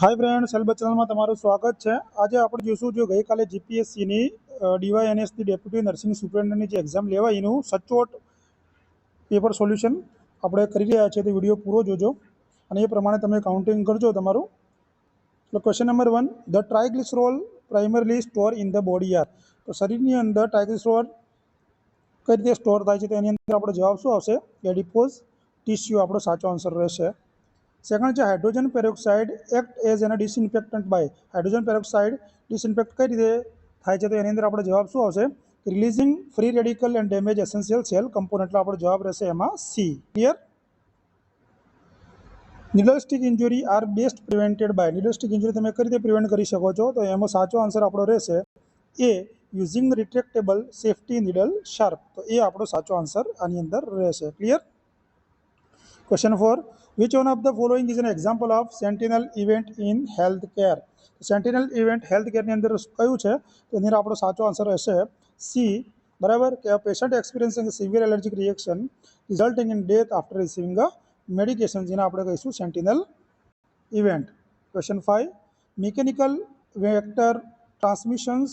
Hi friends, help channel में तमाરું स्वागत है। आज આપણે જોઈશું જો ગઈકાલે જીપીએસસીની ડીવાયએનએસની ડેપ્યુટી નર્સિંગ સુપ્રિન્ટેન્ડન્ટની જે એક્ઝામ લેવાય એનું સચોટ પેપર સોલ્યુશન આપણે કરી રહ્યા છીએ, તો વિડીયો પૂરો જોજો અને એ પ્રમાણે તમે કાઉન્ટિંગ કરજો તમારું. તો question number 1, the triglycerol primarily store in the body are. તો શરીરની અંદર ટ્રાઇગ્લિસરોલ કઈ રીતે સ્ટોર થાય છે, તો એની અંદર આપણો જવાબ શું આવશે? એડિપોઝ ટીસ્યુ આપણો સાચો આન્સર રહેશે. સેકન્ડ છે hydrogen peroxide act as an disinfectant by. Hydrogen peroxide disinfect કઈ રીતે થાય છે, તો એની અંદર આપણો જવાબ શું આવશે? Releasing free radical and damage essential cell component. એટલે આપણો જવાબ રહેશે એમાં C. Clear? Needle stick injury are best prevented by. Needle stick injury તમે કઈ રીતે પ્રિવેન્ટ કરી શકો છો, તો એમાં સાચો આન્સર આપણો રહેશે એ, using retractable safety needle sharp. તો એ આપણો સાચો આન્સર આની અંદર રહેશે. Clear? Question 4, which one of the following is an example of sentinel event in health care. Sentinel event health કેરની અંદર કયું છે, તો એની અંદર આપણો સાચો આન્સર રહેશે સી. બરાબર, કે patient experiencing severe allergic reaction resulting in death after receiving a medication, જેને આપણે કહીશું sentinel event. Question 5, mechanical vector transmissions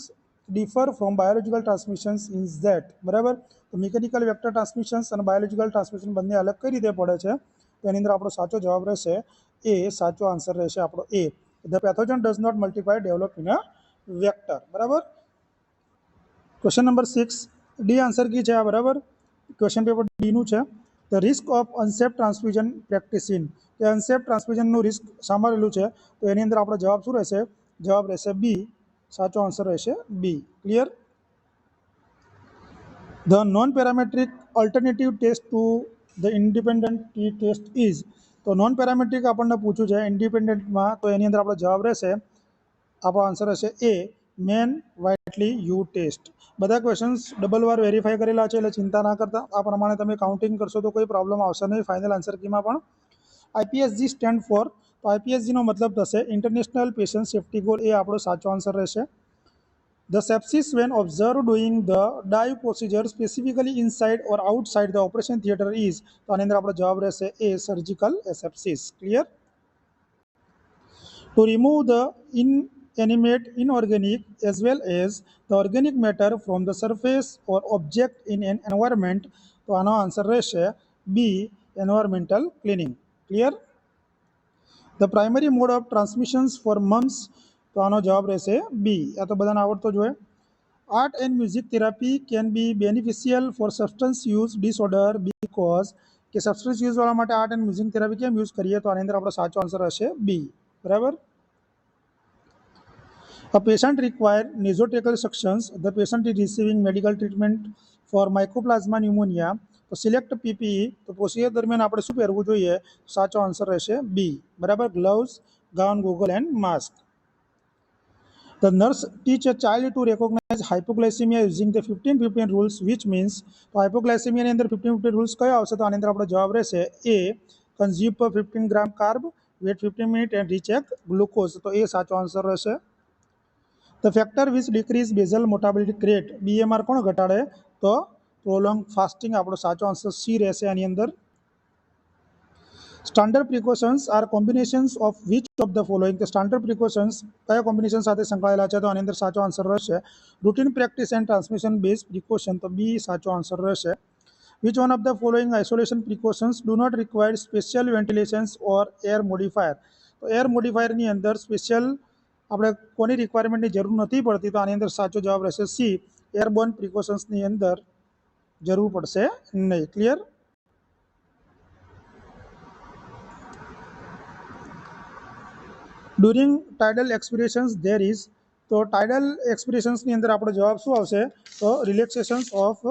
differ from biological transmissions in that. બરાબર, તો મિકેનિકલ વેક્ટર ટ્રાન્સમિશન્સ અને બાયોલોજીકલ ટ્રાન્સમિશન બંને અલગ કઈ રીતે પડે છે, તો એની અંદર આપણો સાચો જવાબ રહેશે એ. સાચો આન્સર રહેશે આપણો A. The pathogen does not multiply develop in a vector. બરાબર. Question number 6, D answer key છે આ. બરાબર, ક્વેશ્ચન પેપર ડીનું છે. The risk of unsafe transfusion practice in. કે અનસેફ ટ્રાન્સફ્યુઝનનું રિસ્ક સાંભળેલું છે, તો એની અંદર આપણો જવાબ શું રહેશે? જવાબ રહેશે બી. સાચો આન્સર રહેશે B. Clear? The non parametric alternative test to the independent t test is. તો નોન પેરામેટ્રિક આપણને પૂછ્યું છે ઇન્ડિપેન્ડન્ટમાં, તો એની અંદર આપણો જવાબ રહેશે, આપણો આન્સર રહેશે એ, મેન વાઇટલી યુ ટેસ્ટ. બધા ક્વેશ્ચન્સ ડબલ વાર વેરીફાઈ કરેલા છે, એટલે ચિંતા ના કરતા. આ પ્રમાણે તમે કાઉન્ટિંગ કરશો તો કોઈ પ્રોબ્લેમ આવશે નહીં ફાઇનલ આન્સર કીમાં પણ. આઈપીએસજી સ્ટેન્ડ ફોર, તો આઈપીએસજીનો મતલબ થશે ઇન્ટરનેશનલ પેશન્ટ સેફ્ટી ગોલ. એ આપણો સાચો આન્સર રહેશે. The sepsis when observed during the dive procedure specifically inside or outside the operation theatre is. તો આની અંદર આપણો જવાબ રહેશે A, surgical asepsis. Clear? To remove the inanimate, inorganic as well as the organic matter from the surface or object in an environment, તો આનો answer રહેશે B, environmental cleaning. Clear? The primary mode of transmissions for mumps, તો આનો જવાબ રહેશે બી. આ તો બધાને આવડતો જ હોય. Art and music therapy can be beneficial for substance use disorder because. કે સબસ્ટન્સ યુઝવાળા માટે આર્ટ એન્ડ મ્યુઝિક થેરાપી કેમ યુઝ કરીએ, તો આની અંદર આપણો સાચો આન્સર હશે બી. બરાબર. A patient require nasopharyngeal suctions. The patient is receiving medical treatment for mycoplasma pneumonia. તો સિલેક્ટ પીપીઈ, તો પ્રોસિજર દરમિયાન આપણે શું પહેરવું જોઈએ? સાચો આન્સર રહેશે બી. બરાબર, gloves, gown, goggle and mask. The nurse teach a child to recognize hypoglycemia using the 15-15 rules, which means. તો હાઇપોગ્લાઇસેમિયાની અંદર 15-15 રૂલ્સ કયો આવશે, તો આની અંદર આપણો જવાબ રહેશે એ, કન્ઝ્યુમ પર 15 gram carb, wait 15 minute and recheck glucose. તો એ સાચો આન્સર રહેશે. The factor which decrease basal motability rate. BMR કોણ ઘટાડે, તો પ્રોલોંગ ફાસ્ટિંગ. આપણો સાચો આન્સર સી રહેશે આની અંદર. Standard precautions are combinations of which of the following. તો સ્ટાન્ડર્ડ પ્રિકોશન્સ કયા કોમ્બિનેશન સાથે સંકળાયેલા છે, તો આની અંદર સાચો આન્સર રહેશે routine practice and transmission base precaution. તો બી સાચો આન્સર રહેશે. Which one of the following isolation precautions do not require special ventilations or air modifier. તો એર મોડિફાયરની અંદર સ્પેશિયલ આપણે કોની રિક્વાયરમેન્ટની જરૂર નથી પડતી, તો આની અંદર સાચો જવાબ રહેશે સી, એરબોર્ન પ્રિકોશન્સની અંદર જરૂર પડશે નહીં. Clear? During tidal expirations there is. તો ટાઇડલ એક્સપિરેશન્સની અંદર આપણો જવાબ શું આવશે, તો રિલેક્સેશન્સ ઓફ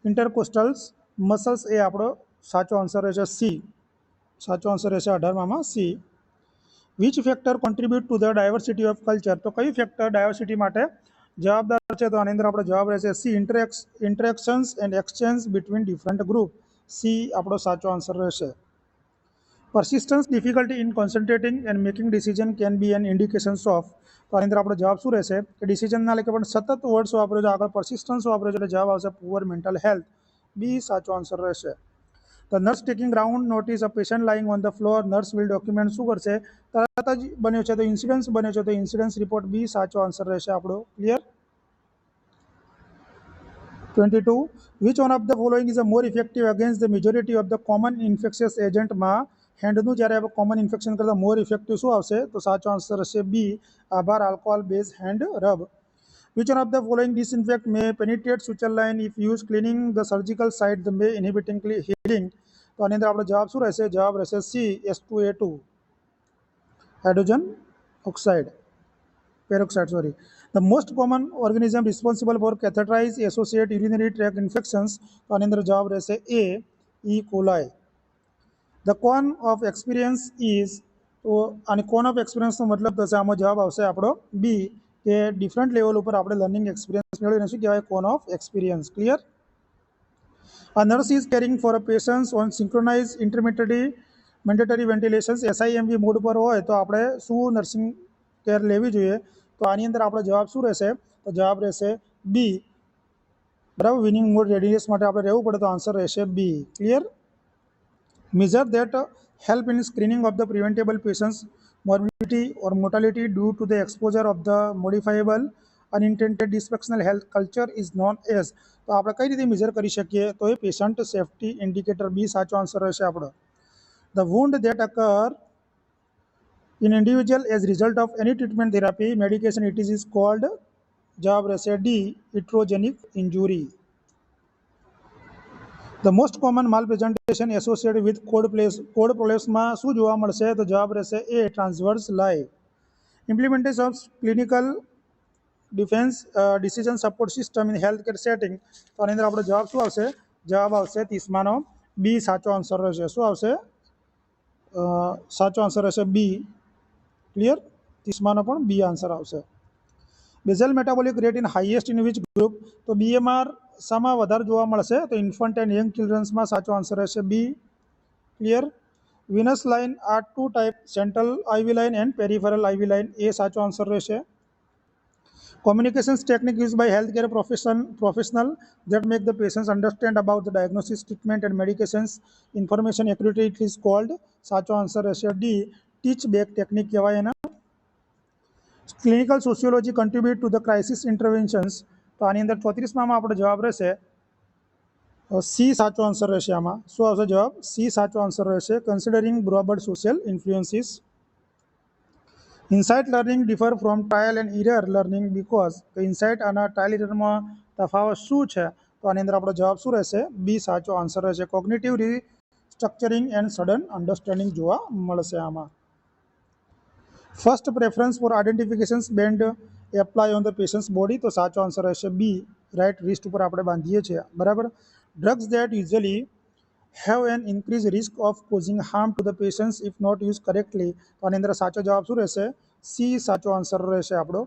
ઇન્ટરકોસ્ટલ્સ મસલ્સ. એ આપણો સાચો આન્સર રહેશે સી. સાચો આન્સર રહેશે 18માં C. Which factor contribute to the diversity of culture. તો કયું ફેક્ટર ડાયવર્સિટી માટે જવાબદાર છે, તો આની અંદર આપણો જવાબ રહેશે C, interactions and exchange between different group. C આપણો સાચો આન્સર રહેશે. persistence difficulty in concentrating and making decision can be an indications of. તો આની અંદર આપણો જવાબ શું રહેશે, કે ડિસિઝન ના લેકે પણ સતત વર્ડ્સ વાપર્યો છે, આગળ પરસિસ્ટન્સ વાપર્યો છે, એટલે જવાબ આવશે પુઅર મેન્ટલ હેલ્થ. બી સાચો આન્સર રહેશે. The nurse taking ground notice a patient lying on the floor. Nurse will document શું કરશે? તરત જ બન્યો છે તો ઇન્સિડન્સ બન્યો છે તો ઇન્સિડન્સ રિપોર્ટ બી સાચો આન્સર રહેશે આપણો. Clear? 22. Which one of the following is a more effective against the majority of the common infectious એજન્ટમાં હેન્ડનું જ્યારે આપણે કોમન ઇન્ફેક્શન કરતાં મોર ઇફેક્ટિવ શું આવશે? તો સાચો આન્સર હશે બી, આભાર alcohol base hand rub. Which one of the following disinfect may penetrate suture line if used cleaning the surgical site the may inhibiting healing? તો આની અંદર આપણો જવાબ શું રહેશે? જવાબ રહેશે C, H2A2, hydrogen oxide peroxide, sorry. The most common organism responsible for catheterized associated urinary tract infections. તો આની અંદર જવાબ રહેશે એ, E. coli. The cone of experience is, તો આની કોન ઓફ એક્સપિરિયન્સનો મતલબ થશે આમાં જવાબ આવશે આપણો બી, કે ડિફરન્ટ લેવલ ઉપર આપણે લર્નિંગ એક્સપિરિયન્સ મેળવીને શું કહેવાય? Con of experience. Clear? A nurse is caring for a patient on synchronized intermittently mandatory ventilations. SIMV mode પર હોય તો આપણે શું નર્સિંગ કેર લેવી જોઈએ? તો આની અંદર આપણો જવાબ શું રહેશે? તો જવાબ રહેશે બી, બરાબર. વિનિંગ મોડ રેડિયસ માટે આપણે રહેવું પડે તો આન્સર રહેશે B. Clear? Measure that help in screening of the preventable patients morbidity or mortality due to the exposure of the modifiable unintended dysfunctional health culture is known as. તો આપણે કઈ રીતે મેજર કરી શકીએ? તો એ પેશન્ટ સેફ્ટી ઇન્ડિકેટર બી સાચો answer રહેશે આપણો. The wound that occur in individual as result of any treatment therapy medication it is called. જવાબ રહેશે D, iatrogenic injury. The most common malpresentation associated with code prolapseમાં શું જોવા મળશે? તો જવાબ રહેશે A, transverse lie. Implementation of clinical defense decision support system in healthcare setting. તો આની અંદર આપણો જવાબ શું આવશે? જવાબ આવશે 30માનો બી સાચો આન્સર રહેશે. શું આવશે? સાચો આન્સર રહેશે બી. ક્લિયર? 30માનો પણ બી આન્સર આવશે. Basal metabolic rate in highest in which group? તો BMR શામાં વધારે જોવા મળશે? તો ઇન્ફન્ટ એન્ડ યંગ ચિલ્ડ્રન્સમાં સાચો આન્સર રહેશે B. Clear? Venous line are two type, central IV line and peripheral IV line. એ સાચો આન્સર રહેશે. Communications technique used by healthcare professional that make the patients understand about the diagnosis, treatment and medications information accurately it is called. સાચો answer રહેશે D, teach back technique કહેવાય એના. Clinical sociology contribute to the crisis interventions. તો આની અંદર 34માં આપણો જવાબ રહેશે સી સાચો આન્સર રહેશે. આમાં શું આવશે જવાબ? સી સાચો આન્સર રહેશે. Considering broad social influences. Insight learning differ from trial and error learning because. તો ઇનસાઇટ અને ટ્રાયલ ઇરરમાં તફાવત શું છે? તો આની અંદર આપણો જવાબ શું રહેશે? બી સાચો આન્સર રહેશે. Cognitive restructuring and sudden understanding જોવા મળશે આમાં. First preference for identifications band apply on the patients body. તો સાચો આન્સર રહેશે બી, રાઇટ રિસ્ટ ઉપર આપણે બાંધીએ છીએ, બરાબર. Drugs that usually have an increased risk of causing harm to the patients if not used correctly. તો આની અંદર સાચો જવાબ શું રહેશે? સી સાચો આન્સર રહેશે આપણો.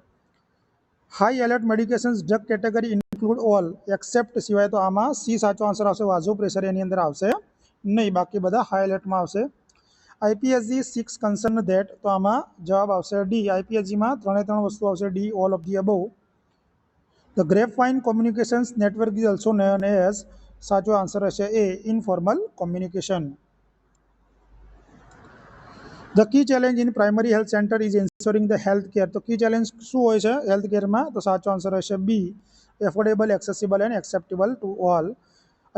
High alert medications drug category include all accept સિવાય. તો આમાં સી સાચો આન્સર આવશે. વાઝો પ્રેશર એની અંદર આવશે નહીં, બાકી બધા હાઈ એલર્ટમાં આવશે. IPSG 6 concern that. તો આમાં જવાબ આવશે ડી. IPSGમાં 3 વસ્તુ આવશે D, all of the above. The grapevine communications network is also known as. સાચો આન્સર રહેશે A, informal communication. The key challenge in primary health center is ensuring the health care. તો કી ચેલેન્જ શું હોય છે health કેરમાં? તો સાચો answer રહેશે B, affordable, accessible and acceptable to all.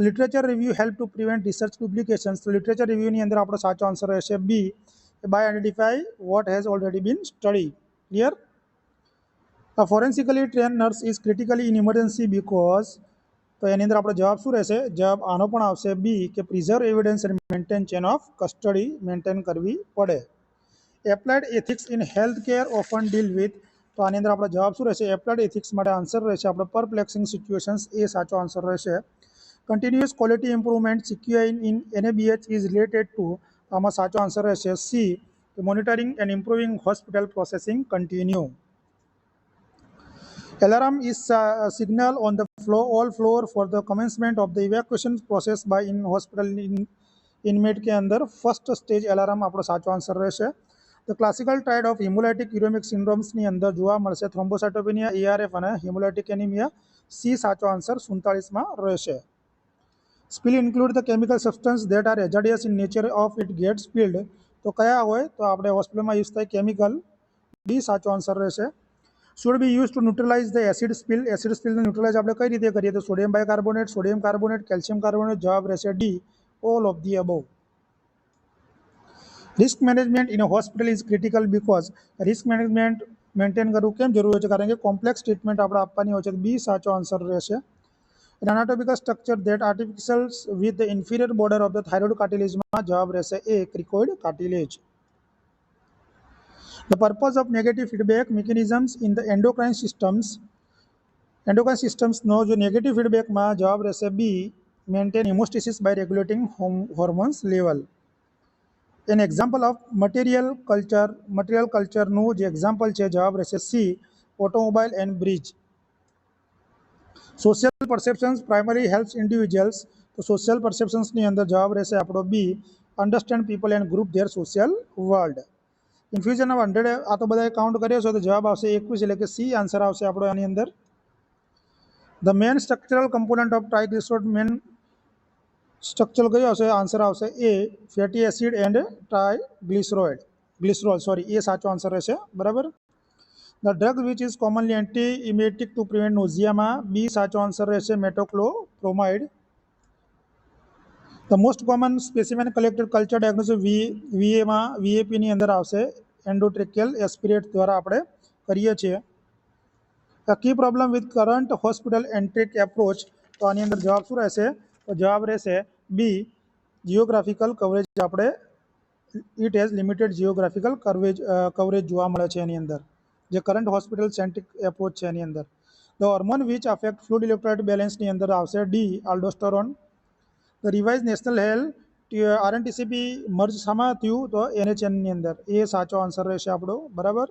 Literature review help to prevent research duplications. તો literature રિવ્યુની અંદર આપણો સાચો આન્સર રહેશે B, by identify what has already been study. Clear? A forensically train nurse is critically in emergency because. તો એની અંદર આપણો જવાબ શું રહેશે? જવાબ આનો પણ આવશે બી, કે preserve evidence and maintain chain of custody maintain કરવી પડે. Applied ethics in health care often deal with. તો આની અંદર આપણો જવાબ શું રહેશે? એપ્લાઇડ એથિક્સ માટે આન્સર રહેશે આપણો પરપ્લેક્સિંગ સિચ્યુએશન્સ. એ સાચો આન્સર રહેશે. Continuous quality improvement CQI in NABH is related to. આમાં સાચો આન્સર રહેશે C, monitoring and improving hospital processing continue. Alarm is signal on the all floor for the commencement of the evacuation process by in hospital inmate के अंदर first stage alarm આપણો સાચો answer રહેશે. The classical triad of haemolytic uraemic સિન્ડ્રોમ્સની અંદર જોવા મળશે thrombocytopenia, ARF અને હિમોલાઇટિક એનિમિયા. સી સાચો આન્સર 47માં રહેશે. Spill include the chemical substance that are hazardous in nature of it get spilled. તો કયા હોય? તો આપણે હોસ્પિટલમાં યુઝ થાય કેમિકલ. ડી સાચો આન્સર રહેશે. Should be use to neutralize the acid spill. Acid સ્પિલને ન્યુટ્રલાઇઝ આપણે કઈ રીતે કરીએ? તો સોડિયમ બાયકાર્બોનેટ, કેલ્શિયમ કાર્બોનેટ. જવાબ રહેશે D, all of the above. Risk management in a hospital is critical because. Risk management maintain કરવું કેમ જરૂરી હોય છે? કારણ કે કોમ્પ્લેક્સ ટ્રીટમેન્ટ આપણે આપવાની હોય છે. બી સાચો આન્સર રહેશે. An anatomical structure that artificials with the inferior border of the thyroid cartilage માં જવાબ રહેશે એ, cricoid cartilage. The purpose of negative feedback mechanisms in the endocrine systems. endocrine systems નો જો નેગેટિવ ફીડબેકમાં જવાબ રહેશે બી, maintain hemostasis by regulating hormones level. An example of material culture નું જે example છે જવાબ રહેશે C, automobile and bridge. Social perceptions primary helps individuals. તો social પરસેપ્શન્સની અંદર જવાબ રહેશે આપણો B, understand people and group their social world. Infusion of 100, આ તો બધા કાઉન્ટ કર્યો છે તો જવાબ આવશે 21, એટલે કે સી આન્સર આવશે આપણો આની અંદર. The main structural component of triglyceride. Main structure કયો આવશે? આન્સર આવશે A, fatty acid and glycerol, sorry, એ સાચો આન્સર રહેશે. બરાબર. The drug which is commonly antiemetic to prevent નોઝિયામાં બી સાચો આન્સર રહેશે, metoclopramide. The most common specimen collected culture diagnosis વીએપીની અંદર આવશે, એન્ડોટ્રેકિયલ એસ્પિરેટ દ્વારા આપણે કરીએ છીએ. The key problem with current hospital centric approach. તો આની અંદર જવાબ શું રહેશે? તો જવાબ રહેશે બી, જિયોગ્રાફિકલ કવરેજ. આપણે it has limited geographical coverage જોવા મળે છે એની અંદર, જે કરંટ હોસ્પિટલ સેન્ટ્રિક એપ્રોચ છે એની અંદર. The hormone which affect fluid electrolyte બેલેન્સની અંદર આવશે D, aldosterone. The revise national health RNTCP merge શામાં થયું? તો એનએચએનની અંદર. એ સાચો આન્સર રહેશે આપણો. બરાબર.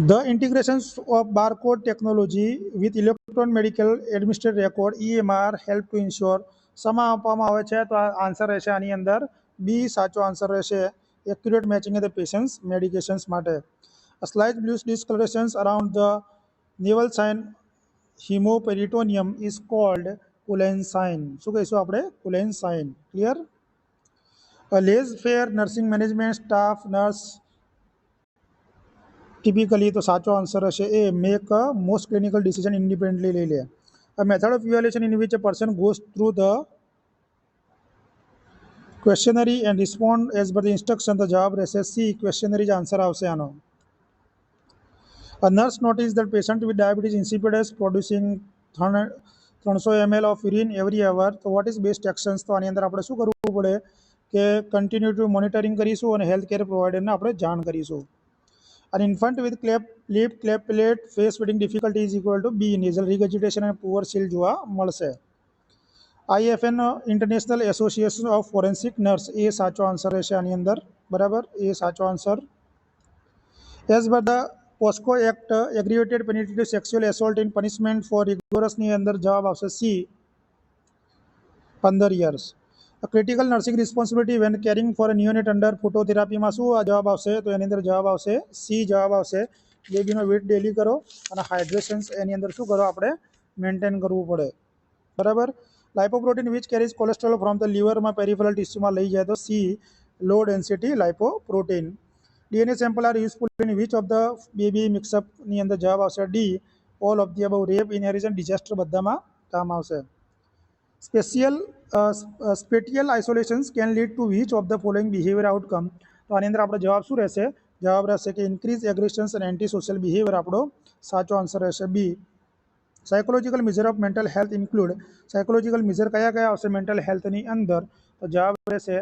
The integration of barcode technology with electron medical administered record EMR help to ensure. શામાં આપવામાં આવે છે? તો આન્સર રહેશે આની અંદર બી સાચો આન્સર રહેશે, accurate matching of the patients medications માટે. Slight blue discolourations around the navel sign haemoperitoneum is called Cullen sign. શું કહીશું આપણે? Cullen sign. Clear. Laissez faire nursing management staff nurse typically. તો સાચો આન્સર હશે A, make most clinical decision independently લઈ લે. A method of evaluation in which a person goes through the questionnaire and respond as per the instruction. તો જવાબ રહેશે C, ક્વેશ્ચનરી જ answer આવશે આનો. A nurse noticed that patient with diabetes insipidus producing 300 ml of urine every hour. તો what is best actions? તો આની અંદર આપણે શું કરવું પડે કે કન્ટિન્યુ ટુ મોનિટરિંગ કરીશું અને હેલ્થ કેર પ્રોવાઈડરને આપણે જાણ કરીશું. An infant with cleft lip, cleft palate, face feeding difficulty is equal to B, nasal regurgitation and poor seal જોવા મળશે. IFN international association of forensic nurse, એ સાચો આન્સર રહેશે આની અંદર. બરાબર. એ સાચો answer. As per the POCSO act aggravated penetrative sexual assault in punishment for રિગોરસની અંદર જવાબ આવશે C, 15 years. Critical nursing responsibility when caring for neonate under ફોટોથેરાપીમાં શું જવાબ આવશે? તો એની અંદર જવાબ આવશે સી, જવાબ આવશે. બેબીનો વેટ ડેલી કરો અને હાઇડ્રેશન્સ એની અંદર શું કરો? આપણે મેન્ટેન કરવું પડે. બરાબર. Lipoprotein which carries cholesterol from the લીવરમાં પેરિફેરલ ટિશ્યુમાં લઈ જાય તો C, low density lipoprotein. DNA sample are useful in which of the baby મિક્સઅપની અંદર જવાબ આવશે D, all of the above. Rape, inheritance, disaster બધામાં કામ આવશે. Spatial isolations can lead to which of the following behaviour outcome. તો આની અંદર આપણો જવાબ શું રહેશે? જવાબ રહેશે કે ઇન્ક્રીઝ એગ્રેશન્સ અને એન્ટી સોશિયલ બિહેવિયર આપણો સાચો આન્સર રહેશે B. Psychological measure of mental health include. Psychological measure કયા કયા આવશે મેન્ટલ હેલ્થની અંદર? તો જવાબ રહેશે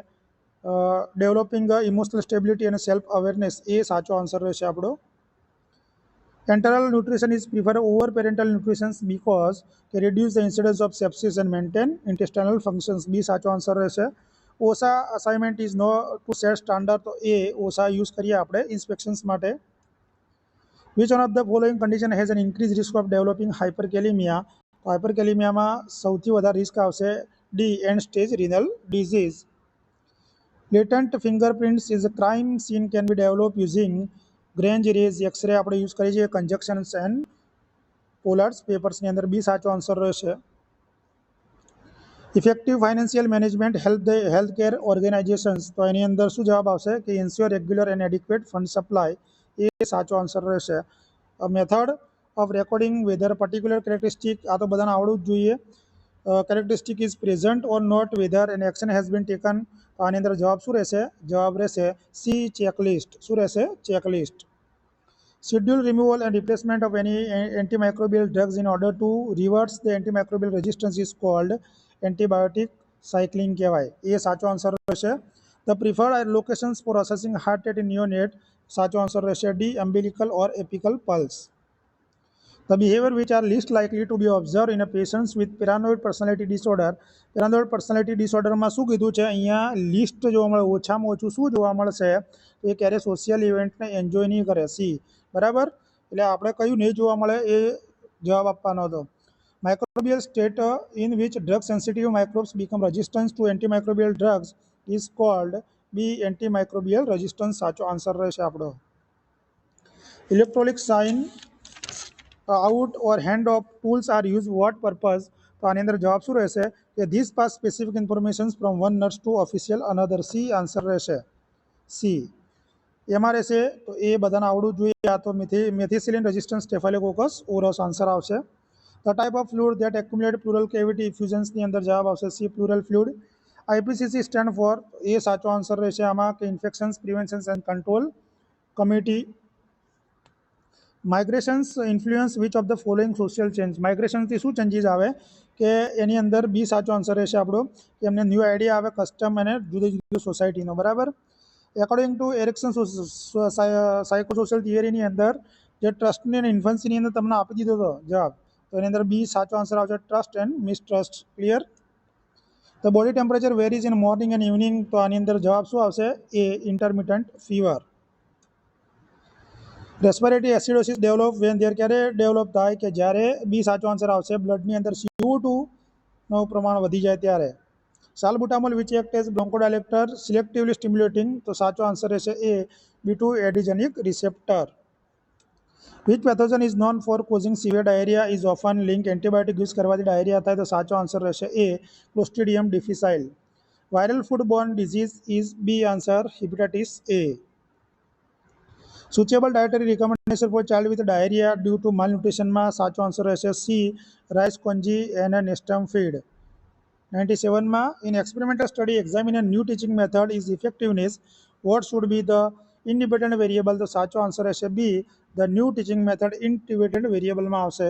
ડેવલપિંગ ઇમોશનલ સ્ટેબિલિટી અને સેલ્ફ અવેરનેસ, એ સાચો આન્સર રહેશે આપણો. Enteral nutrition is preferred over parenteral nutrition because they reduce the incidence of sepsis and maintain intestinal functions. B સાચો આન્સર રહેશે. OSHA assignment is no to set standard. તો એ OSHA use કરીએ આપણે ઇન્સ્પેક્શન્સ માટે. Which one of the following condition has an increased risk of developing hyperkalemia? તો હાઇપરકેલેમિયામાં સૌથી વધારે risk આવશે D, and stage renal disease. Latent fingerprints is a crime scene can be developed using grenz rays X-ray આપણે use કરીએ છીએ કંજક્શન્સ and પોલાર્સ પેપર્સની અંદર. બી સાચો answer રહેશે. Effective financial management health care organisations, તો એની અંદર શું જવાબ આવશે કે ensure regular and adequate fund supply, એ સાચો આન્સર રહેશે. Method of recording whether particular characteristic, આ તો બધાને આવડવું જ જોઈએ. Characteristic is present or not whether an action has been taken, તો આની અંદર જવાબ શું રહેશે? જવાબ રહેશે સી, ચેકલિસ્ટ. શું રહેશે? Checklist. Schedule removal and replacement of any antimicrobial drugs in order to reverse the antimicrobial resistance is called antibiotic cycling કહેવાય, એ સાચો આન્સર રહેશે. The preferred locations for assessing heart rate in neonate, સાચો answer રહેશે D, umbilical or apical pulse. The behavior which are least likely to be observed in a patients with paranoid personality disorder, paranoid personality disorder માં શું કીધું છે અહીંયા? List જોવા મળે, ઓછામાં ઓછું શું જોવા મળશે? તો એ ક્યારે સોશિયલ ઇવેન્ટને એન્જોય નહીં કરે, સી. બરાબર, એટલે આપણે કયું નહીં જોવા મળે એ જવાબ આપવાનો હતો. Microbial state in which drug sensitive microbes become resistance to antimicrobial drugs is called B, antimicrobial resistance સાચો આન્સર રહેશે આપણો. Electronic sign out or hand off tools are use what purpose, તો આની અંદર જવાબ શું રહેશે કે this pass specific information from one nurse to official another, C answer રહેશે, સી. એમાં રહેશે તો એ બધાને આવડવું જોઈએ. આ તો મેથિસિલિન રેઝિસ્ટન્સ સ્ટેફાઇલોકોકસ ઓરસ આન્સર આવશે. The type of fluid that accumulate pleural cavity ઇફ્યુઝન્સની અંદર જવાબ આવશે C, pleural fluid. IPCC stand for, એ સાચો આન્સર રહેશે આમાં કે infections prevention and control committee. Migrations influence which of the following social change, માઇગ્રેશનથી શું ચેન્જીસ આવે કે એની અંદર બી સાચો આન્સર રહેશે આપણો, કે એમને ન્યૂ આઈડિયા આવે કસ્ટમ અને જુદી જુદી સોસાયટીનો. બરાબર. એકોર્ડિંગ ટુ એરિક્સન સાયકોસોશિયલ થિયરીની અંદર જે ટ્રસ્ટની અને ઇન્ફન્સીની અંદર તમને આપી દીધો હતો જવાબ, તો એની અંદર બી સાચો આન્સર આવશે, trust and mistrust. Clear. The body temperature varies in morning and evening, તો આની અંદર જવાબ શું આવશે? A, intermittent fever. Respiratory acidosis develop when there, ક્યારે ડેવલપ થાય કે જ્યારે, બી સાચો આન્સર આવશે, બ્લડની અંદર CO2નું પ્રમાણ વધી જાય ત્યારે. Salbutamol which act as bronchodilector selectively stimulating, તો સાચો આન્સર રહેશે A, B2 adrenergic receptor. Which pathogen is known for causing severe diarrhoea is often link, antibiotic use કરવાથી ડાયરિયા થાય, તો સાચો આન્સર રહેશે A, clostridium difficile. Viral foodborne disease is B answer, hepatitis A. Suitable dietary recommendation for child with diarrhoea due to માલન્યુટ્રિશનમાં સાચો answer રહેશે C, rice congee and Nestum feed. 97માં in experimental study examine a new teaching method is effectiveness, what should be the independent variable, તો સાચો answer રહેશે B, the new teaching method independent વેરિયેબલમાં આવશે.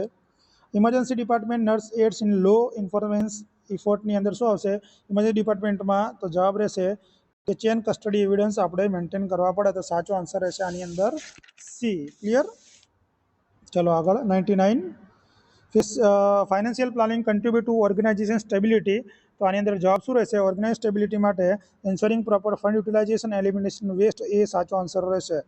Emergency department nurse aids in law enforcement ઇફોર્ટની અંદર શું આવશે emergency ડિપાર્ટમેન્ટમાં? તો જવાબ રહેશે કે ચેન કસ્ટડી એવિડન્સ આપણે મેન્ટેન કરવા પડે, તો સાચો આન્સર રહેશે આની અંદર સી. ક્લિયર. ચલો આગળ. 99 financial planning contribute to organization stability, તો આની અંદર જવાબ શું રહેશે? ઓર્ગેનાઇઝ સ્ટેબિલિટી માટે ensuring proper fund utilization elimination waste, એ સાચો આન્સર રહેશે.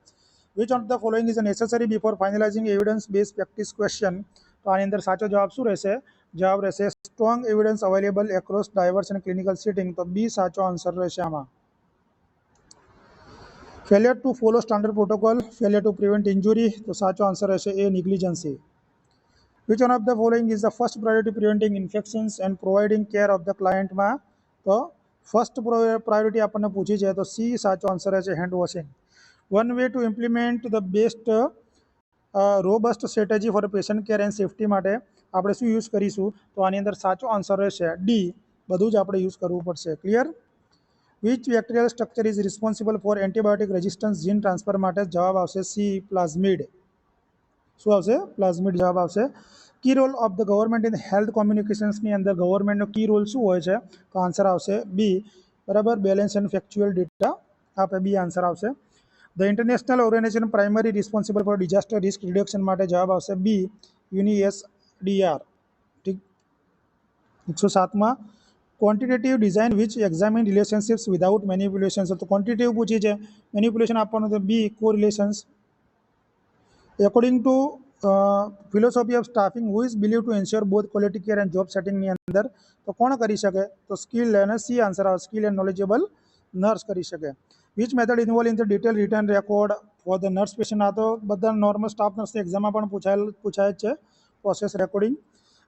Which of the following is necessary before finalizing evidence base practice question, તો આની અંદર સાચો જવાબ શું રહેશે? જવાબ રહેશે strong evidence available across diverse and clinical setting, તો બી સાચો આન્સર રહેશે આમાં. Failure to follow standard protocol, failure two prevent injury, તો સાચો આન્સર રહેશે A, negligence. Which one of the following is the first priority preventing infections and providing care of the ક્લાયન્ટમાં, તો first priority આપણને પૂછી છે, તો સી સાચો આન્સર રહેશે, hand washing. One way to implement the best robust strategy for patient care and safety માટે આપણે શું યુઝ કરીશું? તો આની અંદર સાચો આન્સર રહેશે ડી, બધું જ આપણે યુઝ કરવું પડશે. Clear. Which bacterial structure is responsible for antibiotic resistance gene transfer માટે? જવાબ આવશે સી, પ્લાઝમિડ. શું આવશે? પ્લાઝમિડ જવાબ આવશે. Key role of the government in health કોમ્યુનિકેશન્સની અંદર ગવર્મેન્ટનો કી રોલ શું હોય છે? તો આન્સર આવશે બી, બરાબર, બેલેન્સ એન્ડ ફેક્ચ્યુઅલ ડેટા આપે, બી આન્સર આવશે. The international organization primary responsible for disaster risk reduction માટે જવાબ આવશે બી, UNESDR. ઠીક. 107માં quantitative design which examine relationships without manipulation, તો ક્વોન્ટિટેટિવ પૂછી છે, મેનિપ્યુલેશન આપવાનું, તો B, correlations. According to philosophy of staffing who is believe to ensure both quality care and job સેટિંગની અંદર, તો કોણ કરી શકે? તો સ્કિલ અને સી આન્સર આવે, સ્કિલ એન્ડ નોલેજેબલ નર્સ કરી શકે. Which method involve in the detail return record for the nurse patient, આ તો બધા નોર્મલ સ્ટાફ નર્સની એક્ઝામમાં પણ પૂછાય જ છે, process recording.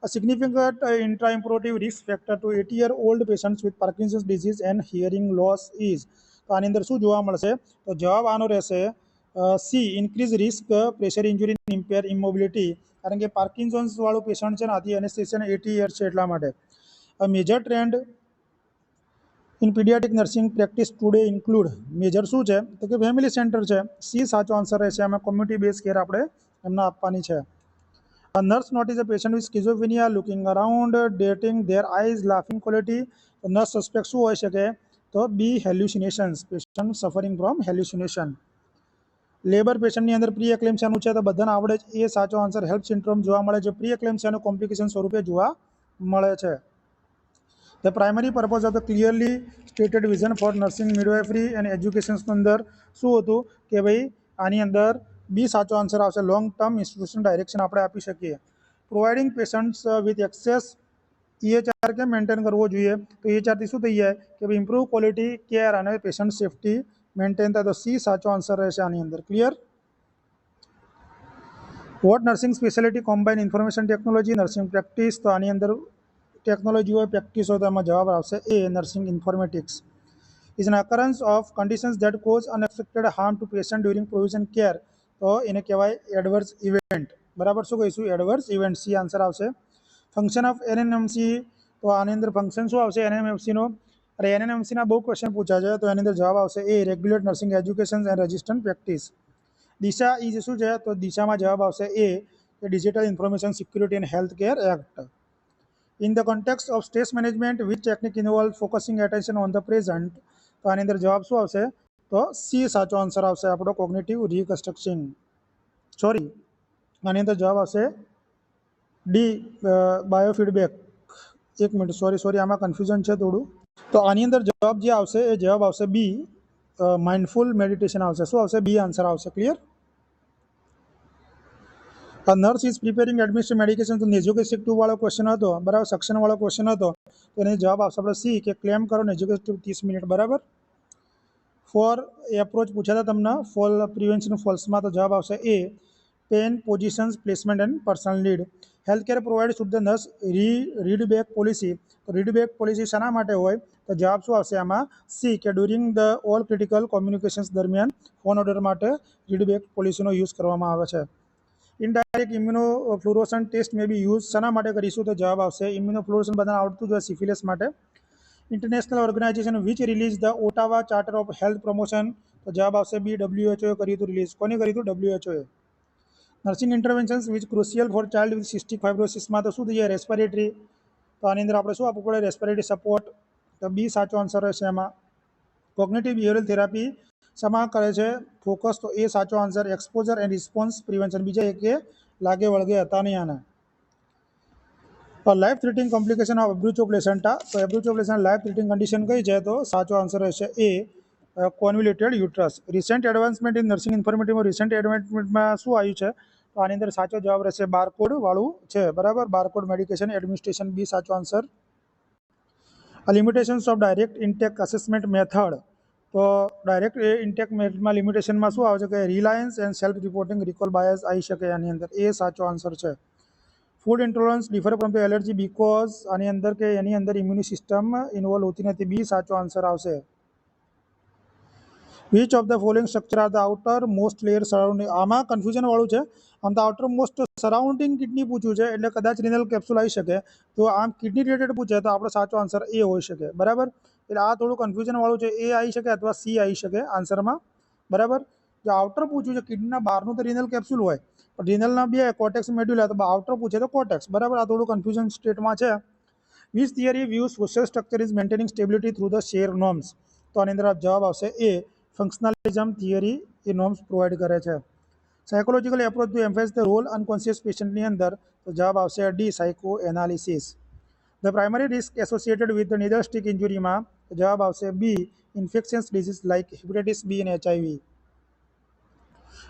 A significant intra-imperative risk factor to 80-year-old patients with Parkinson's disease and hearing loss is. તો આની અંદર શું જોવા મળશે? તો જવાબ આનો રહેશે C, increase risk pressure injury impair immobility, કારણ કે પાર્કિન્સન્સ વાળું પેશન્ટ છે ને આથી એનેસ્થેસિયા 80 યર્સ છે એટલા માટે. A major trend in pediatric nursing practice today include, major શું છે તો કે ફેમિલી સેન્ટર છે. સી સાચો આન્સર રહેશે. આમાં કોમ્યુનિટી બેઝ કેર આપણે એમને આપવાની છે. A nurse notices a patient with schizophrenia looking around, dating their eyes, laughing quality. તો nurse suspect શું હોઈ શકે? તો B hallucinations, patient suffering from hallucination. Labour પેશન્ટની અંદર પ્રી એક્લેમ્સિયાનું છે તો બધાને આવડે જ. એ સાચો આન્સર. હેલ્પ સિન્ડ્રોમ જોવા મળે છે પ્રી એક્લેમ્સિયાનું કોમ્પ્લિકેશન સ્વરૂપે જોવા મળે છે. The primary purpose of the clearly stated vision for nursing midwifery and education અંદર શું હતું કે ભાઈ આની અંદર બી સાચો આન્સર આવશે. લોંગ ટર્મ ઇન્સ્ટિટ્યુશન ડાયરેક્શન આપણે આપી શકીએ. Providing patients with access EHR કેમ મેન્ટેન કરવો જોઈએ? તો EHRથી શું થઈ જાય કે ભાઈ ઇમ્પ્રૂવ ક્વોલિટી કેર અને પેશન્ટ સેફટી મેન્ટેન થાય. તો સી સાચો આન્સર રહેશે આની અંદર. Clear? What nursing speciality combine information technology nursing practice? તો આની અંદર ટેકનોલોજી હોય પ્રેક્ટિસ હોય તો એમાં જવાબ આવશે A, nursing informatics. Is an occurrence of conditions that cause unexpected harm to patient during provision care? તો એને કહેવાય એડવર્સ ઇવેન્ટ. બરાબર, શું કહીશું? Adverse event. સી આન્સર આવશે. Function of NNMC? તો આની અંદર ફંક્શન શું આવશે NNMCનો? અરે NNMCના બહુ ક્વેશ્ચન પૂછાય છે તો એની અંદર જવાબ આવશે A, regulate nursing education and registrant practice. DISHA is શું છે? તો દિશામાં જવાબ આવશે A, digital information security and health care act. In the context of stress management, which technique involves focusing attention on the present? તો આની અંદર જવાબ શું આવશે? તો સી સાચો આન્સર આવશે આપણો, કોગ્નિટિવ રિકન્સ્ટ્રક્શન. સોરી, આની અંદર જવાબ આવશે ડી, બાયોફીડબેક. એક મિનિટ, સોરી આમાં કન્ફ્યુઝન છે થોડું. તો આની અંદર જવાબ જે આવશે એ જવાબ આવશે બી, માઇન્ડફુલ મેડિટેશન આવશે. શું આવશે? બી આન્સર આવશે. Clear? Nurse is preparing administer medication. તો નેઝોગેસ્ટિક 2 વાળો ક્વેશ્ચન હતો, બરાબર, સક્શન વાળો ક્વેશ્ચન હતો તો એને જવાબ આવશે આપણે સી, કે ક્લેમ કરો નેઝોગેસ્ટિક 30 મિનિટ. બરાબર. ફોર એપ્રોચ પૂછ્યા હતા તમને ફોલ પ્રિવેન્શન ફોલ્સમાં, તો જવાબ આવશે A, pain positions placement and personal need. Health care provide should the nurse read back policy? તો રીડ બેક પોલિસી શાના માટે હોય? તો જવાબ શું આવશે આમાં? સી, કે during the all critical communications દરમિયાન ફોન ઓર્ડર માટે રીડ બેક પોલિસીનો યુઝ કરવામાં આવે છે. ઇનડાયરેક્ટ ઇમ્યુનોફ્લુરોસન ટેસ્ટ મે બી યુઝ શાના માટે કરીશું? તો જવાબ આવશે ઇમ્યુનોફ્લુરોસન બધાને આવડતું જ હોય, સિફિલિસ માટે. International organisation which release the Ottawa charter of health promotion? તો જવાબ આવશે બી, WHO કર્યું હતું રિલીઝ. કોને કર્યું હતું? WHO. Nursing interventions which crucial for child with cystic ફાઇબ્રોસિસમાં? તો શું થઈ જાય? રેસ્પિરેટરી. તો આની અંદર આપણે શું આપવું પડે? Respiratory support. તો બી સાચો આન્સર રહેશે એમાં. કોગ્નિટિવ બિહેવિયરલ થેરાપી શેમાં કરે છે ફોકસ? તો એ સાચો answer. Exposure and response prevention. બીજા એક લાગે વળગે હતા નહીં આને. Life threatening complication of abruptio placenta? તો abruptio placenta life threatening condition કઈ છે? તો સાચો આન્સર રહેશે A, convoluted uterus. Recent advancement in nursing ઇન્ફોર્મેટિવમાં રિસેન્ટ એડવાન્સમેન્ટમાં શું આવ્યું છે? તો આની અંદર સાચો જવાબ રહેશે બારકોડ વાળું છે. બરાબર, બારકોડ મેડિકેશન એડમિનિસ્ટ્રેશન. બી સાચો answer. Limitations of direct intake assessment method? તો ડાયરેક્ટ ઇન્ટેક મેથડમાં લિમિટેશનમાં શું આવે છે? કે reliance and self reporting recall bias આવી શકે આની અંદર. એ સાચો આન્સર છે. Food intolerance differ from the allergy because? આની અંદર કે એની અંદર ઇમ્યુની સિસ્ટમ ઇન્વોલ્વ હોતી નથી. બી સાચો આન્સર આવશે. Which of the following structure are the outer most layer surrounding? આમાં કન્ફ્યુઝન વાળું છે. આમ તો આઉટર મોસ્ટ સરાઉન્ડિંગ કિડની પૂછ્યું છે એટલે કદાચ રિનલ કેપ્સ્યુલ આવી શકે. તો આમ કિડની રિલેટેડ પૂછે તો આપણો સાચો આન્સર એ હોઈ શકે. બરાબર, એટલે આ થોડું કન્ફ્યુઝન વાળું છે. એ આવી શકે અથવા સી આવી શકે આન્સરમાં. બરાબર, જો આઉટર પૂછ્યું છે કિડનીના બહારનું તો રિનલ કેપ્સ્યુલ હોય, પણ રિનલના બે કોટેક્સ મેડ્યુલા, તો આઉટર પૂછે તો કોટેક્સ. બરાબર, આ થોડું કન્ફ્યુઝન સ્ટેટમાં છે. Which theory views social structure is maintaining stability through the share norms? તો આની અંદર જવાબ આવશે એ, ફંક્શનલિઝમ થિયરી એ નોર્મ્સ પ્રોવાઈડ કરે છે. Psychological approach to emphasize the role unconscious પેશન્ટની અંદર? તો જવાબ આવશે D, psycho analysis. The primary risk associated with the needle stick ઇન્જુરીમાં? તો જવાબ આવશે B, infectious disease like hepatitis B અને HIV.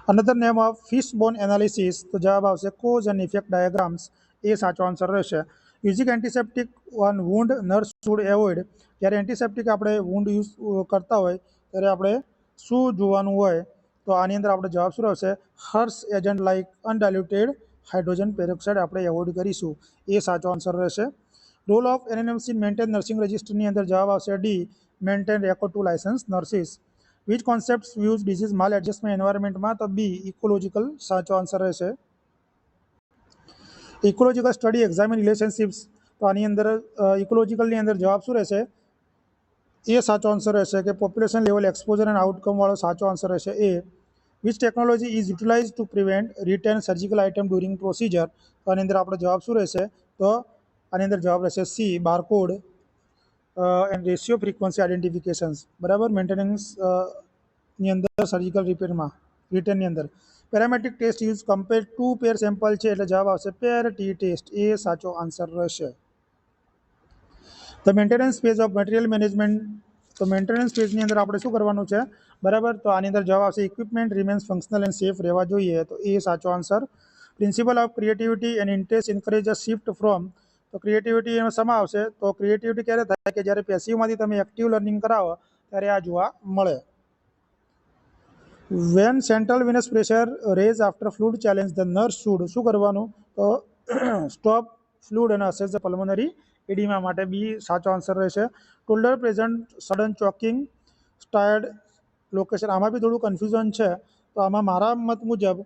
Another name of fishbone analysis? તો જવાબ આવશે કોઝ એન્ડ ઇફેક્ટ ડાયાગ્રામ્સ. એ સાચો આન્સર રહેશે. Using antiseptic on wound nurse should avoid? જ્યારે એન્ટિસેપ્ટિક આપણે વુન્ડ યુઝ કરતા હોય ત્યારે આપણે શું જોવાનું હોય? તો આની અંદર આપણે જવાબ શું રહેશે? Harsh agent like undiluted hydrogen peroxide આપણે એવોઇડ કરીશું, એ સાચો આન્સર રહેશે. Role of NNMC maintain nursing રજિસ્ટરની અંદર જવાબ આવશે D, maintain record to license nurses. Which concept use disease maladjustment એન્વાયરમેન્ટમાં? તો બી, ઇકોલોજીકલ સાચો આન્સર રહેશે. ઇકોલોજીકલ સ્ટડી એક્ઝામિન રિલેશનશિપ્સ, તો આની અંદર ઇકોલોજીકલની અંદર જવાબ શું રહેશે? એ સાચો આન્સર રહેશે કે population level exposure and outcome વાળો સાચો આન્સર રહેશે A. Which technology is utilize to prevent return surgical item during procedure? તો આની અંદર આપણો જવાબ શું રહેશે? તો આની અંદર જવાબ રહેશે C, barcode and ratio frequency identifications. બરાબર, મેન્ટેનન્સ ની અંદર સર્જિકલ રિટર્નની અંદર parametric test use compare to pair sample છે એટલે જવાબ આવશે પેર ટી ટેસ્ટ, એ સાચો આન્સર રહેશે. The maintenance phase of material management, તો મેન્ટેનન્સ ફેઝની અંદર આપણે શું કરવાનું છે? બરાબર, તો આની અંદર જવાબ આવશે equipment remains functional and safe રહેવા જોઈએ, તો એ સાચો answer. Principle of creativity and interest encourage a shift from, તો ક્રિએટિવિટી એમાં શેમાં આવશે? તો ક્રિએટિવિટી ક્યારે થાય કે જ્યારે પેસિવમાંથી તમે એક્ટિવ લર્નિંગ કરાવો ત્યારે આ જોવા મળે. When central venous pressure rise after fluid challenge the nurse should, શું કરવાનું? તો સ્ટોપ ફ્લુડ અને અસેસ ધ પલ્મોનરી એડિમા, માટે બી સાચો આન્સર રહેશે. Toddler present sudden choking stridor location, આમાં બી થોડું કન્ફ્યુઝન છે, તો આમાં મારા મત મુજબ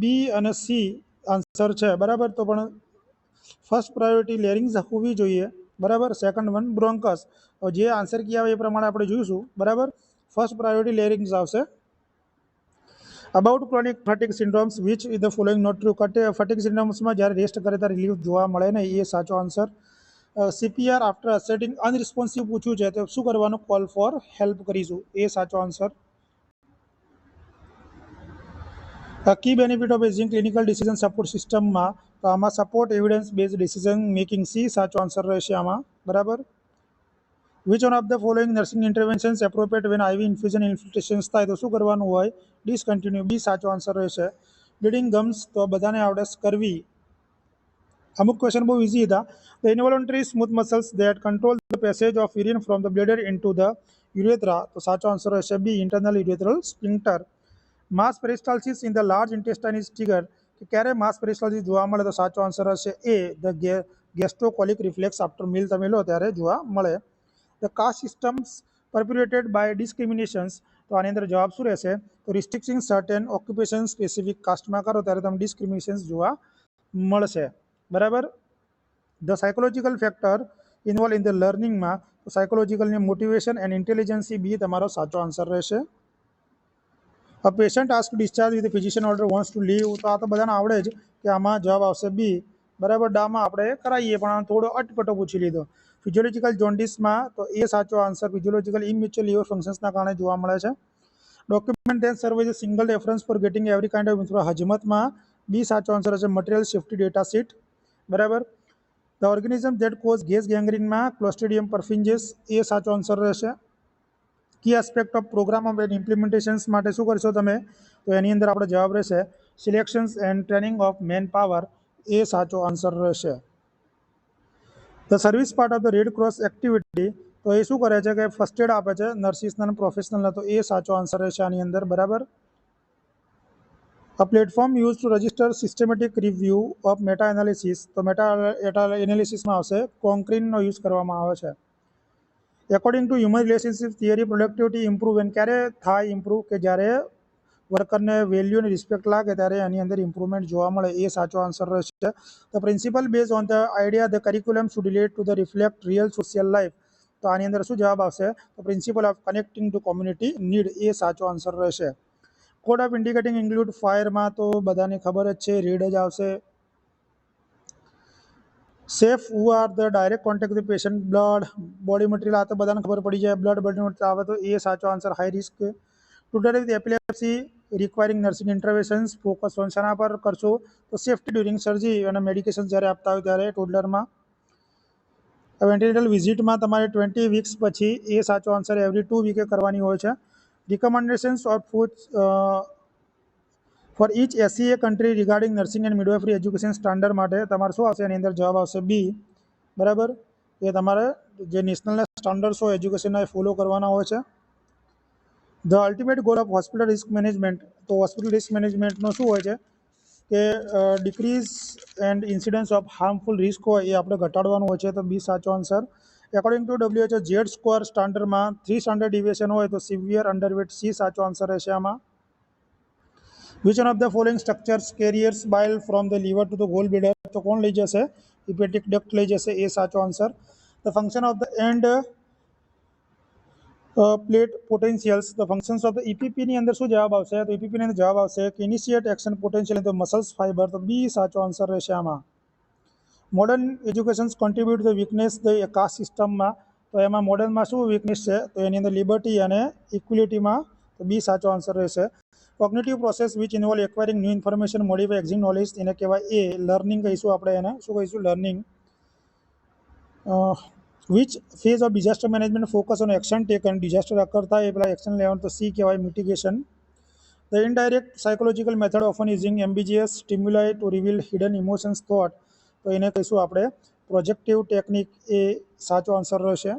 બી અને સી આન્સર છે. બરાબર, તો પણ ફર્સ્ટ પ્રાયોરિટી લેરિંગ્સ હોવી જોઈએ. બરાબર, સેકન્ડ વન બ્રોન્કસ, જે આન્સર કી આવે એ પ્રમાણે આપણે જોઈશું. બરાબર, ફર્સ્ટ પ્રાયોરિટી લેરિંગ્સ આવશે. About chronic fatigue syndromes, which is the following not true? Fatigue સિન્ડ્રોમ્સમાં જ્યારે રેસ્ટ કરે ત્યારે રિલીફ જોવા મળે ને, એ સાચો આન્સર. સીપીઆર આફ્ટર અસેટિંગ અનરિસ્પોન્સિવ પૂછ્યું છે તો શું કરવાનું? કોલ ફોર હેલ્પ કરીશું, એ સાચો answer. Key benefit of using clinical decision સપોર્ટ સિસ્ટમમાં, તો આમાં support evidence based decision making, C સાચો આન્સર રહેશે આમાં. બરાબર. Which one of the following nursing interventions appropriate when IV infusion infiltrations થાય, તો શું કરવાનું હોય? ડિસકન્ટિન્યુ, બી સાચો આન્સર રહેશે. બ્લીડિંગ ગમ્સ, તો બધાને આવડે. સ્કર્વી, અમુક ક્વેશ્ચન બહુ ઇઝી હતા. The involuntary smooth muscles that control the passage of urine from the bladder into the urethra, તો સાચો આન્સર રહેશે B, internal urethral sphincter. Mass peristalsis in the large intestine is trigger, કે ક્યારે માસ પેરિસ્ટાલ્સિસ જોવા મળે? તો સાચો આન્સર હશે A, the gastrocolic reflex after meal તમે લો ત્યારે જોવા મળે. The caste systems perpetuated by discriminations, તો આની અંદર જવાબ શું રહેશે? તો રિસ્ટ્રિક્ટિંગ સર્ટેન ઓક્યુપેશન સ્પેસિફિક કાસ્ટમાં કરો ત્યારે તમને ડિસ્ક્રિમિનેશન્સ જોવા મળશે. બરાબર. The psychological factor involve in the લર્નિંગમાં, તો સાયકોલોજીકલની મોટિવેશન એન્ડ ઇન્ટેલિજન્સી, બી તમારો સાચો આન્સર રહેશે. A patient ask discharge with physician order wants to leave, તો આ તો બધાને આવડે જ કે આમાં જવાબ આવશે બી. બરાબર, ડામાં આપણે કરાવીએ પણ થોડો અટપટો પૂછી લીધો. ફિઝિયોલોજીકલ જોન્ડિસમાં, તો એ સાચો આન્સર. ફિઝિયોલોજીકલ ઇમમેચ્યોર લીવર ફંક્શન્સના કારણે જોવા મળે છે. Document then serve as a single reference for getting every kind of હજમતમાં, બી સાચો આન્સર હશે. Material safety data sheet. બરાબર. The organism that cause gas ગેંગ્રીનમાં, ક્લોસ્ટ્રીડિયમ પરફિન્જીસ, એ સાચો આન્સર રહેશે. Key aspect of programme of and implementations માટે શું કરશો તમે? તો એની અંદર આપણે જવાબ રહેશે selections and training of man power, એ સાચો આન્સર રહેશે. The service part of the Red Cross activity, તો એ શું કરે છે કે ફર્સ્ટ એડ આપે છે નર્સિસના પ્રોફેશનલના, તો એ સાચો આન્સર રહેશે આની અંદર. બરાબર. A platform use to register systematic review of meta analysis, તો મેટા એનાલિસિસમાં આવશે કોન્ક્રીનનો યુઝ કરવામાં આવે છે. According to human relationship theory, productivity improve and ક્યારે થાય ઇમ્પ્રૂવ? કે જ્યારે વર્કરને વેલ્યુ અને રિસ્પેક્ટ લાગે ત્યારે એની અંદર ઇમ્પ્રુવમેન્ટ જોવા મળે, એ સાચો આન્સર રહેશે. The principle base on the idea the curriculum should relate to the reflect real social life, તો આની અંદર શું જવાબ આવશે? તો principle of connecting to community need, એ સાચો આન્સર રહેશે. કોડ ઓફ ઇન્ડિકેટિંગ ઇન્ક્લુડ ફાયરમાં, તો બધાને ખબર જ છે રેડ જ આવશે. Safe who are the direct contact with patient blood body material, આ તો બધાને ખબર પડી જાય. બ્લડ બોડી મટીરિયલ આવે તો એ સાચો answer. High risk toddler with epilepsy requiring nursing interventions, focus on શાના પર કરશો? તો સેફ્ટી ડ્યુરિંગ સર્જરી અને મેડિકેશન જ્યારે આપતા હોય ત્યારે ટોડલરમાં. વેન્ટિલેટર વિઝિટમાં તમારે 20 વીક્સ પછી, એ સાચો આન્સર. એવરી 2 વીકે કરવાની હોય છે. Recommendations of food for each SCA country regarding nursing and midwifery education standard માટે તમારે શું આવશે? એની અંદર જવાબ આવશે બી. બરાબર, એ તમારે જે નેશનલના સ્ટાન્ડર્ડ્સ હોય એજ્યુકેશનના, એ ફોલો કરવાના હોય છે. The ultimate goal of hospital risk management, તો હોસ્પિટલ રિસ્ક મેનેજમેન્ટનો શું હોય છે કે decrease and incidence of harmful risk હોય એ આપણે ઘટાડવાનું હોય છે, તો બી સાચો answer. According to WHO Z score સ્ટાન્ડર્ડમાં 3 સ્ટાન્ડર્ડ ડિવિએશન હોય તો સિવિયર અંડરવેટ સી સાચો આન્સર રહેશે આમાં. Which one of the following structures carriers bile from the liver to the gall bladder, તો કોણ લઈ જશે? હિપેટિક ડક્ટ લઈ જશે, એ સાચો answer. The function of the end plate potentials, the functions of the EPP ની અંદર શું જવાબ આવશે? તો ઈપીપી ની અંદર જવાબ આવશે કે initiate action potential in the muscles fiber, તો બી સાચો આન્સર રહેશે આમાં. Modern educations contribute the weakness the caste સિસ્ટમમાં, તો એમાં મોડર્નમાં શું વીકનેસ છે? તો એની અંદર લિબર્ટી અને ઇક્વિલિટીમાં, તો બી સાચો આન્સર રહેશે. Cognitive process which involve acquiring new information, modify existing knowledge, એને કહેવાય એ લર્નિંગ કહીશું આપણે એને. શું કહીશું? Learning. Which phase of disaster management focus on action taken, disaster occur થાય એ પેલા એક્શન લેવાનું, તો સી કહેવાય mitigation. The indirect psychological method often using ambiguous stimuli to reveal hidden emotions thought, તો એને કહીશું આપણે પ્રોજેક્ટિવ ટેકનિક, એ સાચો આન્સર રહેશે.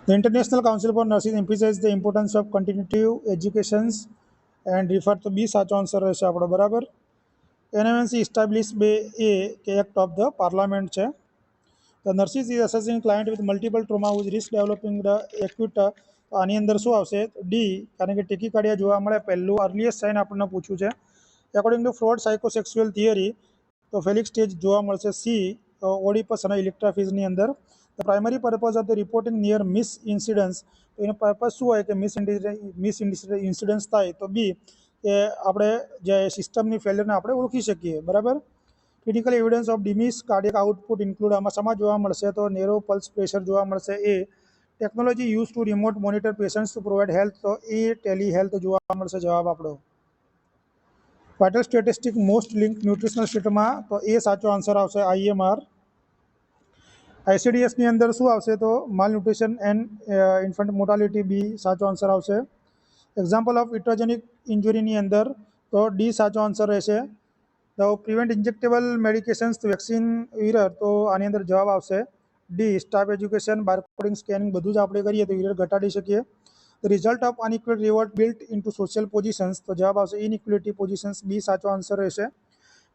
The International Council for Nurses emphasizes the importance of continuing education and refer to બી સાચો answer રહેશે આપણો, બરાબર. NMNC established by a act of the parliament છે. The nurses is assessing client with multiple trauma whose risk developing the acute, આની અંદર શું આવશે? D, કારણ કે ટેકીકાર્ડિયા જોવા મળે પહેલું અર્લીએસ્ટ સાઇન આપણને પૂછ્યું છે. એકોર્ડિંગ ટુ ફ્રોડ સાયકોસેક્સ્યુઅલ થિયરી, તો ફેલિક સ્ટેજ જોવા મળશે સી ઓડિપસ અને ઇલેક્ટ્રાફિઝની અંદર. The primary purpose of the reporting near miss incidence, તો એનો પર્પઝ શું હોય કે મિસ ઇન્સિડન્સ થાય, તો બી એ આપણે જે સિસ્ટમની ફેલિયરને આપણે ઓળખી શકીએ, બરાબર. Critical evidence of demise cardiac output include, આમાં સમાજ જોવા મળશે? તો નેરો પલ્સ પ્રેશર જોવા મળશે, A. Technology use to remote monitor patients to provide health, તો એ ટેલી હેલ્થ જોવા મળશે જવાબ આપણો. Vital statistic most link nutritional સ્ટેટમાં, તો એ સાચો આન્સર આવશે IMR. ICDSની અંદર શું આવશે? તો માલ ન્યુટ્રિશન એન્ડ ઇન્ફન્ટ મોર્ટાલિટી, બી સાચો આન્સર આવશે. એક્ઝામ્પલ ઓફ ઇટ્રોજેનિક ઇન્જુરીની અંદર, તો ડી સાચો આન્સર રહેશે. તો prevent injectable medications vaccine error, તો આની અંદર જવાબ આવશે D. Staff education, barcoding, scanning બધું જ આપણે કરીએ તો ઇરર ઘટાડી શકીએ. The result of unequal reward built into social positions, તો જવાબ આવશે ઇનઇક્વલિટી પોઝિશન્સ, બી સાચો આન્સર રહેશે.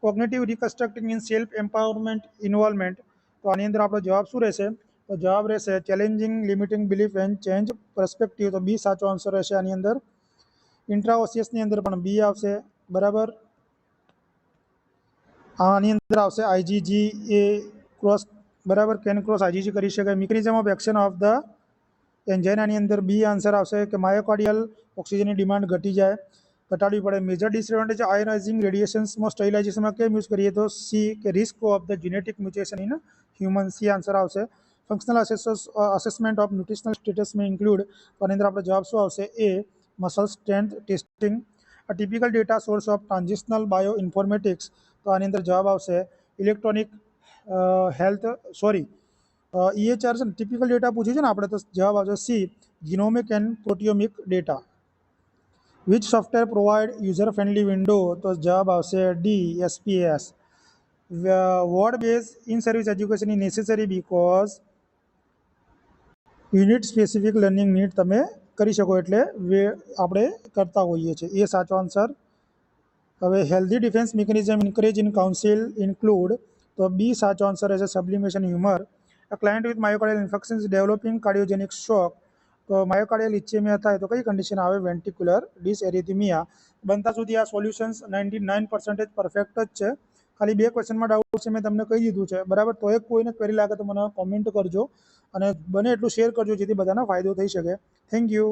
Cognitive reconstructing in self empowerment involvement, તો આની અંદર આપણો જવાબ શું રહેશે? તો જવાબ રહેશે challenging limiting belief and change perspective, તો બી સાચો આન્સર રહેશે આની અંદર. ઇન્ટ્રાઓસિયસની અંદર પણ બી આવશે, બરાબર. આની અંદર આવશે IgG એ ક્રોસ, બરાબર. કેન ક્રોસ IgG કરી શકાય. Mechanism of action of the એન્જાઇનાની અંદર બી આન્સર આવશે કે માયોકાર્ડિયલ ઓક્સિજનની ડિમાન્ડ ઘટાડવી પડે. મેજર ડિસએડવાન્ટેજ આયોનાઇઝિંગ રેડિયેશન્સમાં સ્ટરીલાઇઝેશનમાં કેમ યુઝ કરીએ? તો સી કે risk of the genetic mutation in human, C answer આવશે. ફંક્શનલ અસેસમેન્ટ ઓફ ન્યુટ્રિશનલ સ્ટેટસમાં ઇન્ક્લુડ, તો આની અંદર આપણો જવાબ શું આવશે? A muscle strength testing. A typical data source of transitional bioinformatics, તો આની અંદર જવાબ આવશે ઇલેક્ટ્રોનિક હેલ્થ, સોરી EHR છે ને, ટિપિકલ ડેટા પૂછ્યું છે ને આપણે, તો જવાબ આવશે C genomic and proteomic data. Which software provide user friendly window, તો જવાબ આવશે D SPS. Ward base in service education is necessary because unit specific learning need તમે કરી શકો એટલે આપણે કરતા હોઈએ છીએ, એ સાચો આન્સર. હવે healthy defence mechanism encourage in counsel include, તો બી સાચો આન્સર રહેશે sublimation humour. A client with myocardial infection is developing cardiogenic shock, તો માયોકાર્ડિયલ ઇચ્છેમિયા થાય તો કઈ કન્ડિશન આવે? વેન્ટિક્યુલર ડિસએરિથમિયા. બનતા સુધી આ સોલ્યુશન્સ 99% પરફેક્ટ જ છે. ખાલી 2 ક્વેશ્ચનમાં ડાઉટ છે, મેં તમને કહી દીધું છે, બરાબર. તો એક કોઈને ક્વેરી લાગે તો મને કોમેન્ટ કરજો અને બને એટલું શેર કરજો જેથી બધાને ફાયદો થઈ શકે. Thank you.